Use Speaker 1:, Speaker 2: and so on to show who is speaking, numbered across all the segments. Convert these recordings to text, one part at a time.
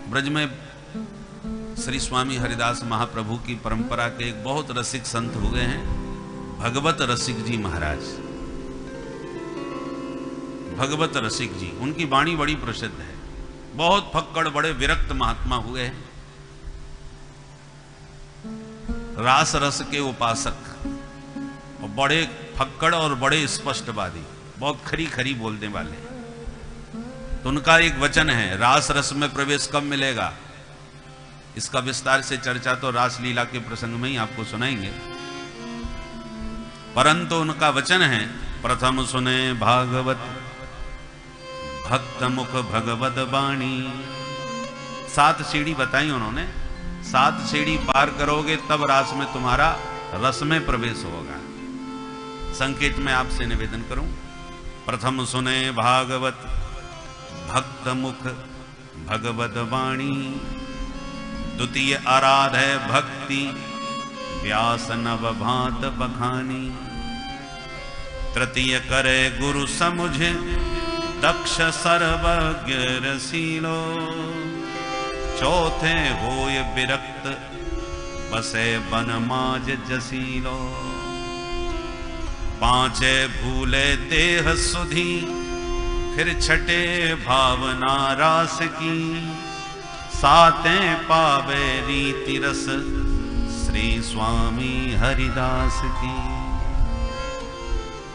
Speaker 1: ब्रज में श्री स्वामी हरिदास महाप्रभु की परंपरा के एक बहुत रसिक संत हुए हैं, भगवत रसिक जी महाराज। भगवत रसिक जी, उनकी वाणी बड़ी प्रसिद्ध है। बहुत फक्कड़, बड़े विरक्त महात्मा हुए हैं, रास रस के उपासक, और बड़े फक्कड़ और बड़े स्पष्टवादी, बहुत खरी खरी बोलने वाले। तो उनका एक वचन है, रास रस में प्रवेश कब मिलेगा। इसका विस्तार से चर्चा तो रास लीला के प्रसंग में ही आपको सुनाएंगे, परंतु उनका वचन है, प्रथम सुने भागवत भक्त मुख भगवत वाणी। 7 सीढ़ी बताई उन्होंने, 7 सीढ़ी पार करोगे तब रास में तुम्हारा रस में प्रवेश होगा। संकेत में आपसे निवेदन करूं, प्रथम सुने भागवत भक्त मुख भगवत वाणी, द्वितीय आराधे भक्ति व्यास नव भांत बखानी, तृतीय करे गुरु समुझ दक्ष सर्वज्ञ रसीलो, चौथे होय विरक्त बसे बन माज जसीलो, पांचे भूले देह सुधी फिर छठे भावना रास की, सातें पावे रीति रस श्री स्वामी हरिदास की।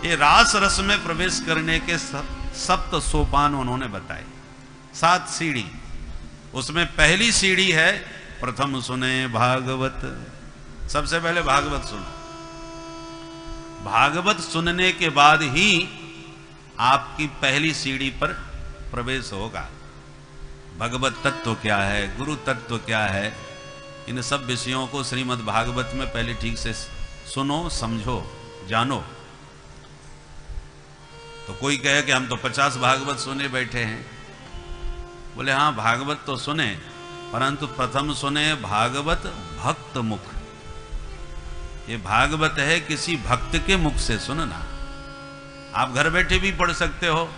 Speaker 1: ये रास रस में प्रवेश करने के 7 सोपान उन्होंने बताए, 7 सीढ़ी। उसमें पहली सीढ़ी है प्रथम सुने भागवत। सबसे पहले भागवत सुनो। भागवत सुनने के बाद ही आपकी पहली सीढ़ी पर प्रवेश होगा। भगवत तत्व क्या है, गुरु तत्व क्या है, इन सब विषयों को श्रीमद् भागवत में पहले ठीक से सुनो, समझो, जानो। तो कोई कहे कि हम तो 50 भागवत सुने बैठे हैं, बोले हाँ भागवत तो सुने, परंतु प्रथम सुने भागवत भक्त मुख। ये भागवत है किसी भक्त के मुख से सुनना। आप घर बैठे भी पढ़ सकते हो,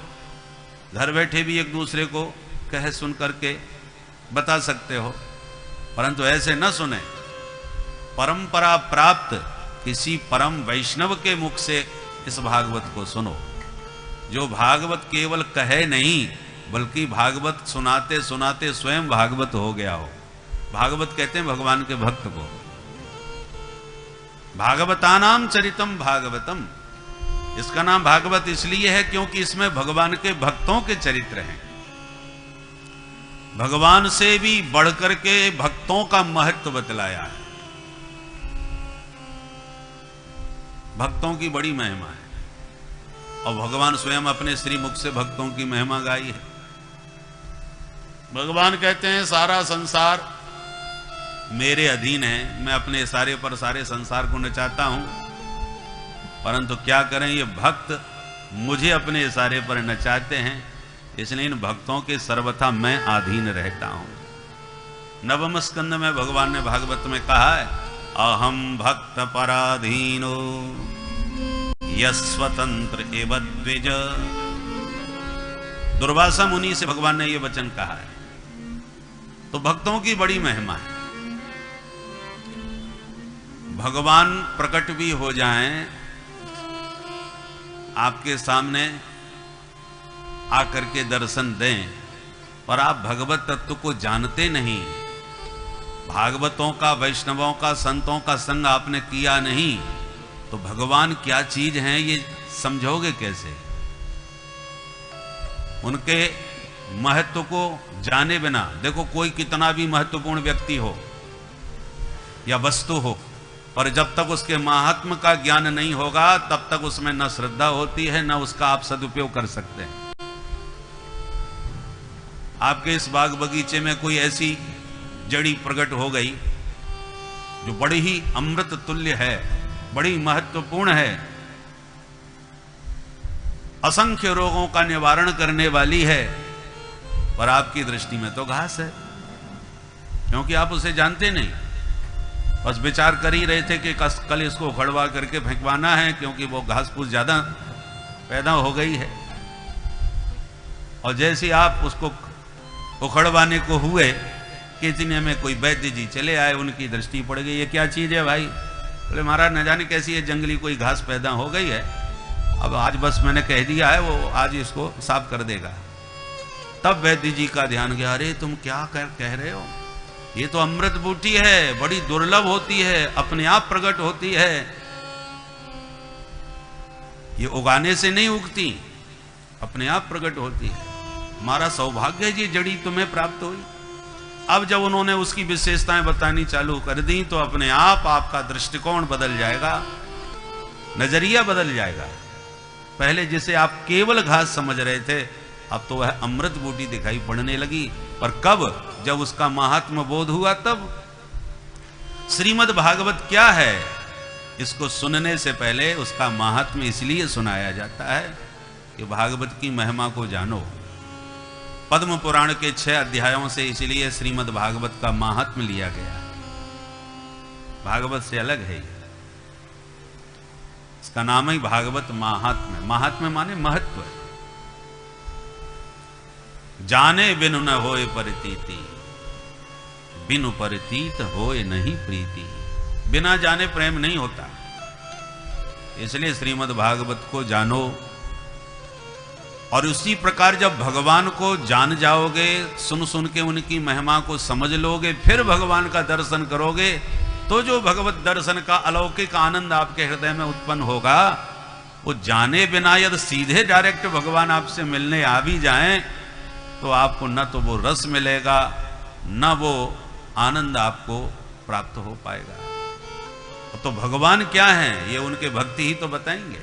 Speaker 1: घर बैठे भी एक दूसरे को कह सुन करके बता सकते हो, परंतु ऐसे न सुने। परंपरा प्राप्त किसी परम वैष्णव के मुख से इस भागवत को सुनो, जो भागवत केवल कहे नहीं बल्कि भागवत सुनाते सुनाते स्वयं भागवत हो गया हो। भागवत कहते हैं भगवान के भक्त को। भागवतानाम चरितम भागवतम, इसका नाम भागवत इसलिए है क्योंकि इसमें भगवान के भक्तों के चरित्र हैं। भगवान से भी बढ़कर के भक्तों का महत्व बतलाया है। भक्तों की बड़ी महिमा है, और भगवान स्वयं अपने श्री मुख से भक्तों की महिमा गाई है। भगवान कहते हैं सारा संसार मेरे अधीन है, मैं अपने इशारे पर सारे संसार को नचाता हूं, परंतु क्या करें, ये भक्त मुझे अपने इशारे पर नचाते हैं, इसलिए इन भक्तों के सर्वथा मैं अधीन रहता हूं। नवम स्कंद में भगवान ने भागवत में कहा है, अहम भक्त पराधीनो यस्वतंत्र एव द्विज। दुर्वासा मुनि से भगवान ने यह वचन कहा है। तो भक्तों की बड़ी महिमा है। भगवान प्रकट भी हो जाएं आपके सामने आकर के दर्शन दें, पर आप भगवत तत्व को जानते नहीं, भागवतों का, वैष्णवों का, संतों का संग आपने किया नहीं, तो भगवान क्या चीज हैं ये समझोगे कैसे। उनके महत्व को जाने बिना, देखो कोई कितना भी महत्वपूर्ण व्यक्ति हो या वस्तु हो, पर जब तक उसके महात्म का ज्ञान नहीं होगा तब तक उसमें न श्रद्धा होती है, न उसका आप सदुपयोग कर सकते हैं। आपके इस बाग बगीचे में कोई ऐसी जड़ी प्रकट हो गई जो बड़ी ही अमृत तुल्य है, बड़ी महत्वपूर्ण है, असंख्य रोगों का निवारण करने वाली है, पर आपकी दृष्टि में तो घास है, क्योंकि आप उसे जानते नहीं। बस विचार कर ही रहे थे कि कल इसको उखड़वा करके फेंकवाना है, क्योंकि वो घास फूस ज्यादा पैदा हो गई है। और जैसे आप उसको उखड़वाने को हुए कि इतने में कोई वैद्य जी चले आए, उनकी दृष्टि पड़ गई, ये क्या चीज़ है भाई? बोले महाराज न जाने कैसी है जंगली कोई घास पैदा हो गई है, अब आज बस मैंने कह दिया है, वो आज इसको साफ कर देगा। तब वैद्य जी का ध्यान गया, अरे तुम क्या कह रहे हो, ये तो अमृत बूटी है, बड़ी दुर्लभ होती है, अपने आप प्रकट होती है, ये उगाने से नहीं उगती, अपने आप प्रकट होती है, हमारा सौभाग्य है जी जड़ी तुम्हें प्राप्त हुई। अब जब उन्होंने उसकी विशेषताएं बतानी चालू कर दी तो अपने आप आपका दृष्टिकोण बदल जाएगा, नजरिया बदल जाएगा। पहले जिसे आप केवल घास समझ रहे थे, अब तो वह अमृत बूटी दिखाई पड़ने लगी। पर कब? जब उसका महात्म बोध हुआ तब। श्रीमद् भागवत क्या है, इसको सुनने से पहले उसका महात्म्य इसलिए सुनाया जाता है कि भागवत की महिमा को जानो। पद्म पुराण के 6 अध्यायों से इसलिए श्रीमद् भागवत का महात्म्य लिया गया। भागवत से अलग है ये, इसका नाम ही भागवत महात्म्य। महात्म्य माने महत्व। जाने बिनु न होए परितीति, बिनु परितीत होए नहीं प्रीति। बिना जाने प्रेम नहीं होता, इसलिए श्रीमद् भागवत को जानो। और उसी प्रकार जब भगवान को जान जाओगे, सुन सुन के उनकी महिमा को समझ लोगे, फिर भगवान का दर्शन करोगे, तो जो भगवत दर्शन का अलौकिक आनंद आपके हृदय में उत्पन्न होगा, वो जाने बिना यदि सीधे डायरेक्ट भगवान आपसे मिलने आ भी जाएं, तो आपको न तो वो रस मिलेगा, न वो आनंद आपको प्राप्त हो पाएगा। तो भगवान क्या है, ये उनके भक्ति ही तो बताएंगे।